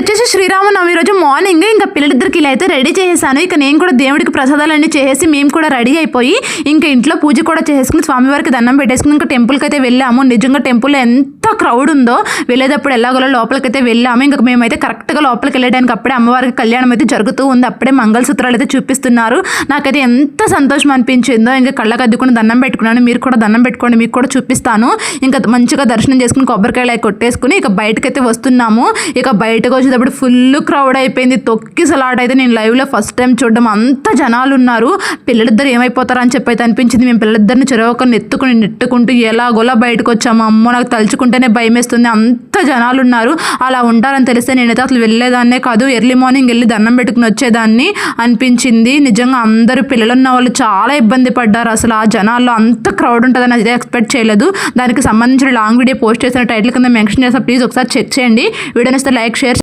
వచ్చేసి శ్రీరామనవమి రోజు మార్నింగ్ ఇంకా పిల్లలిద్దరికి ఇలా అయితే రెడీ చేసేసాను. ఇక నేను కూడా దేవుడికి ప్రసాదాలన్నీ చేసేసి మేము కూడా రెడీ అయిపోయి ఇంకా ఇంట్లో పూజ కూడా చేసేసుకుని స్వామివారికి దండం పెట్టేసుకుని ఇంకా టెంపుల్కి అయితే వెళ్ళాము. నిజంగా టెంపుల్లో ఎంత క్రౌడ్ ఉందో, వెళ్ళేటప్పుడు ఎలాగోలా లోపలికైతే వెళ్ళాము. ఇంకా మేమైతే కరెక్ట్గా లోపలికి వెళ్ళడానికి అప్పుడే అమ్మవారికి కళ్యాణం అయితే జరుగుతూ ఉంది. అప్పుడే మంగళసూత్రాలు అయితే చూపిస్తున్నారు. నాకైతే ఎంత సంతోషం అనిపించిందో. ఇంకా కళ్ళకు అద్దుకుని దండం పెట్టుకున్నాను. మీరు కూడా దండం పెట్టుకోండి, మీకు కూడా చూపిస్తాను. ఇంకా మంచిగా దర్శనం చేసుకుని కొబ్బరికాయలు అవి కొట్టేసుకుని ఇక బయటకైతే వస్తున్నాము. ఇక బయటకు వచ్చేటప్పుడు ఫుల్ క్రౌడ్ అయిపోయింది. తొక్కిసలాట అయితే నేను లైవ్లో ఫస్ట్ టైం చూడడం. అంత జనాలు ఉన్నారు. పిల్లలిద్దరు ఏమైపోతారా అని చెప్పి అయితే అనిపించింది. మేము పిల్లలిద్దరిని చెరవకొని నెట్టుకుంటూ ఎలాగోలా బయటకు వచ్చాము. అమ్మో నాకు తలుచుకుంటేనే భయం వేస్తుంది. అంత జనాలు ఉన్నారు. అలా ఉంటారని తెలిస్తే నేనైతే అసలు వెళ్ళేదాన్నే కాదు, ఎర్లీ మార్నింగ్ వెళ్ళి దండం పెట్టుకుని వచ్చేదాన్ని అనిపించింది. నిజంగా అందరూ పిల్లలున్న వాళ్ళు చాలా ఇబ్బంది పడ్డారు. అసలు ఆ జనాల్లో అంత క్రౌడ్ ఉంటుందని అదే ఎక్స్పెక్ట్ చేయలేదు. దానికి సంబంధించిన లాంగ్ వీడియో పోస్ట్ చేసిన టైటిల్ కింద మెన్షన్ చేస్తా, ప్లీజ్ ఒకసారి చెక్ చేయండి. వీడియో నచ్చితే లైక్, షేర్